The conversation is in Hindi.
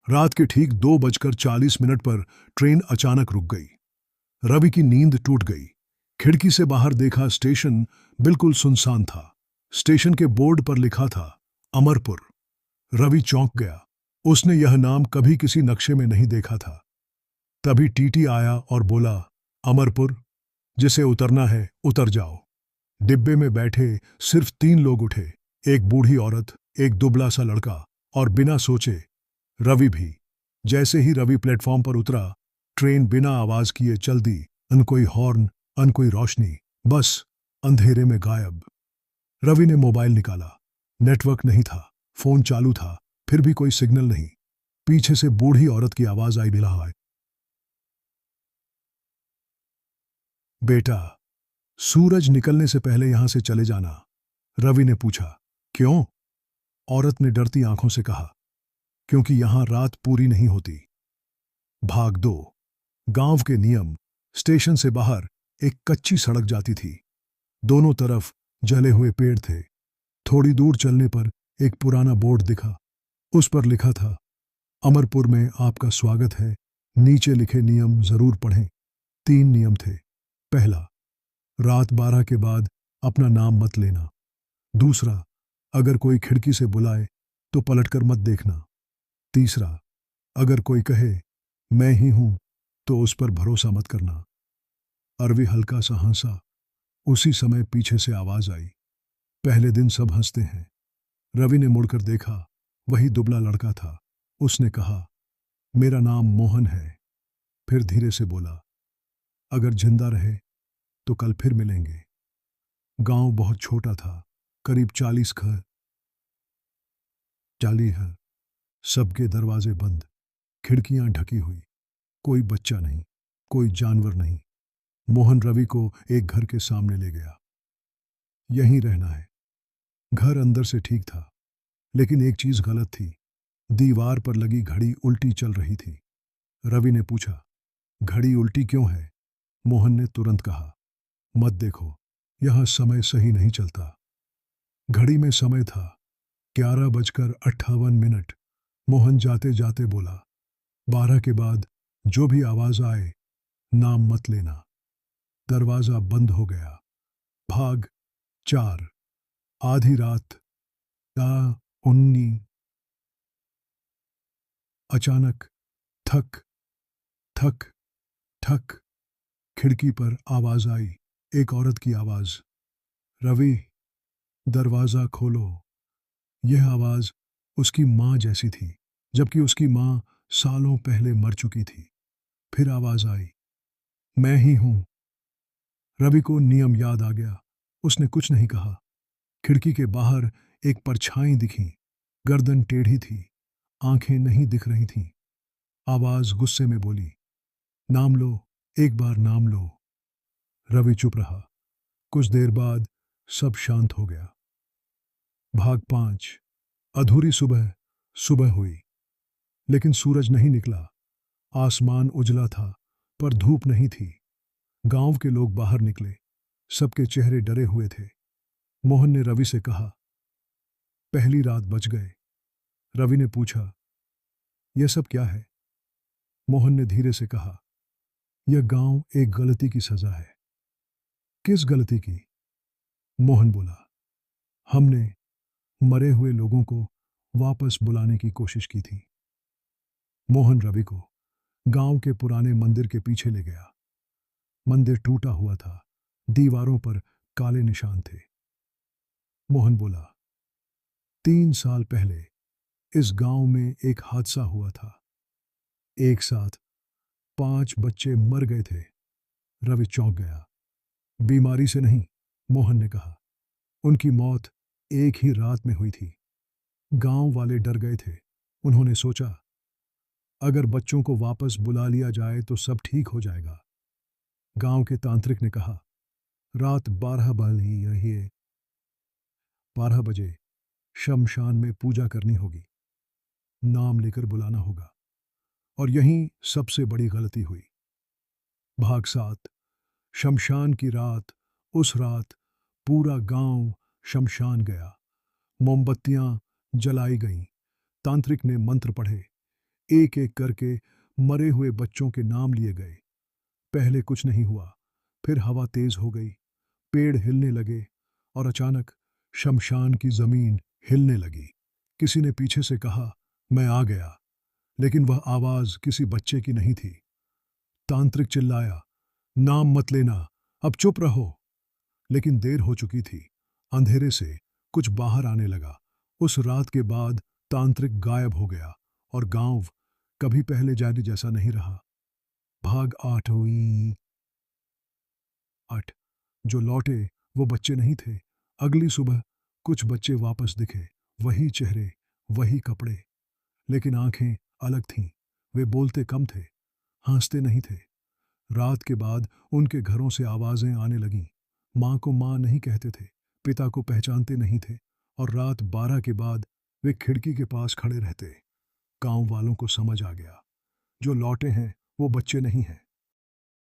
रात के ठीक 2:40 पर ट्रेन अचानक रुक गई। रवि की नींद टूट गई। खिड़की से बाहर देखा, स्टेशन बिल्कुल सुनसान था। स्टेशन के बोर्ड पर लिखा था अमरपुर। रवि चौंक गया। उसने यह नाम कभी किसी नक्शे में नहीं देखा था। तभी टीटी आया और बोला, अमरपुर, जिसे उतरना है उतर जाओ। डिब्बे में बैठे सिर्फ 3 लोग उठे, एक बूढ़ी औरत, एक दुबला सा लड़का और बिना सोचे रवि भी। जैसे ही रवि प्लेटफॉर्म पर उतरा, ट्रेन बिना आवाज किए चल दी। अन कोई हॉर्न, अन कोई रोशनी, बस अंधेरे में गायब। रवि ने मोबाइल निकाला। नेटवर्क नहीं था, फोन चालू था, फिर भी कोई सिग्नल नहीं। पीछे से बूढ़ी औरत की आवाज आई, बिला है बेटा, सूरज निकलने से पहले यहां से चले जाना। रवि ने पूछा, क्यों? औरत ने डरती आंखों से कहा, क्योंकि यहां रात पूरी नहीं होती। भाग 2। गांव के नियम। स्टेशन से बाहर एक कच्ची सड़क जाती थी। दोनों तरफ जले हुए पेड़ थे। थोड़ी दूर चलने पर एक पुराना बोर्ड दिखा। उस पर लिखा था, अमरपुर में आपका स्वागत है। नीचे लिखे नियम जरूर पढ़ें। 3 नियम थे। पहला, रात 12 के बाद अपना नाम मत लेना। दूसरा, अगर कोई खिड़की से बुलाए तो पलटकर मत देखना। तीसरा, अगर कोई कहे मैं ही हूं तो उस पर भरोसा मत करना। अरवी हल्का सा हंसा। उसी समय पीछे से आवाज आई, पहले दिन सब हंसते हैं। रवि ने मुड़कर देखा, वही दुबला लड़का था। उसने कहा, मेरा नाम मोहन है। फिर धीरे से बोला, अगर जिंदा रहे तो कल फिर मिलेंगे। गांव बहुत छोटा था, करीब 40 घर। 40 है। सबके दरवाजे बंद, खिड़कियां ढकी हुई। कोई बच्चा नहीं, कोई जानवर नहीं। मोहन रवि को एक घर के सामने ले गया। यहीं रहना है। घर अंदर से ठीक था, लेकिन एक चीज गलत थी। दीवार पर लगी घड़ी उल्टी चल रही थी। रवि ने पूछा, घड़ी उल्टी क्यों है? मोहन ने तुरंत कहा, मत देखो, यहां समय सही नहीं चलता। घड़ी में समय था 11:58। मोहन जाते जाते बोला, 12 के बाद जो भी आवाज आए नाम मत लेना। दरवाजा बंद हो गया। भाग 4। आधी रात ता 19। अचानक थक थक ठक, खिड़की पर आवाज आई। एक औरत की आवाज, रवि, दरवाजा खोलो। यह आवाज उसकी मां जैसी थी, जबकि उसकी मां सालों पहले मर चुकी थी। फिर आवाज आई, मैं ही हूं। रवि को नियम याद आ गया। उसने कुछ नहीं कहा। खिड़की के बाहर एक परछाई दिखी। गर्दन टेढ़ी थी, आंखें नहीं दिख रही थीं। आवाज गुस्से में बोली, नाम लो, एक बार नाम लो। रवि चुप रहा। कुछ देर बाद सब शांत हो गया। भाग 5। अधूरी सुबह। सुबह हुई, लेकिन सूरज नहीं निकला। आसमान उजला था, पर धूप नहीं थी। गांव के लोग बाहर निकले। सबके चेहरे डरे हुए थे। मोहन ने रवि से कहा, पहली रात बच गए। रवि ने पूछा, यह सब क्या है? मोहन ने धीरे से कहा, यह गांव एक गलती की सजा है। किस गलती की? मोहन बोला, हमने मरे हुए लोगों को वापस बुलाने की कोशिश की थी। मोहन रवि को गांव के पुराने मंदिर के पीछे ले गया। मंदिर टूटा हुआ था, दीवारों पर काले निशान थे। मोहन बोला, 3 साल पहले इस गांव में एक हादसा हुआ था। एक साथ 5 बच्चे मर गए थे। रवि चौंक गया। बीमारी से नहीं, मोहन ने कहा। उनकी मौत एक ही रात में हुई थी। गांव वाले डर गए थे। उन्होंने सोचा, अगर बच्चों को वापस बुला लिया जाए तो सब ठीक हो जाएगा। गांव के तांत्रिक ने कहा, रात 12 बजे शमशान में पूजा करनी होगी। नाम लेकर बुलाना होगा। और यहीं सबसे बड़ी गलती हुई। भाग 7। शमशान की रात। उस रात पूरा गांव शमशान गया। मोमबत्तियां जलाई गईं। तांत्रिक ने मंत्र पढ़े। एक एक करके मरे हुए बच्चों के नाम लिए गए। पहले कुछ नहीं हुआ, फिर हवा तेज हो गई, पेड़ हिलने लगे और अचानक शमशान की जमीन हिलने लगी। किसी ने पीछे से कहा, मैं आ गया, लेकिन वह आवाज किसी बच्चे की नहीं थी। तांत्रिक चिल्लाया, नाम मत लेना, अब चुप रहो। लेकिन देर हो चुकी थी। अंधेरे से कुछ बाहर आने लगा। उस रात के बाद तांत्रिक गायब हो गया और गांव कभी पहले जाने जैसा नहीं रहा। भाग 8 हुई 8। जो लौटे वो बच्चे नहीं थे। अगली सुबह कुछ बच्चे वापस दिखे, वही चेहरे, वही कपड़े, लेकिन आंखें अलग थीं। वे बोलते कम थे, हंसते नहीं थे। रात के बाद उनके घरों से आवाजें आने लगीं। माँ को माँ नहीं कहते थे, पिता को पहचानते नहीं थे, और रात 12 के बाद वे खिड़की के पास खड़े रहते। गांव वालों को समझ आ गया, जो लौटे हैं वो बच्चे नहीं हैं,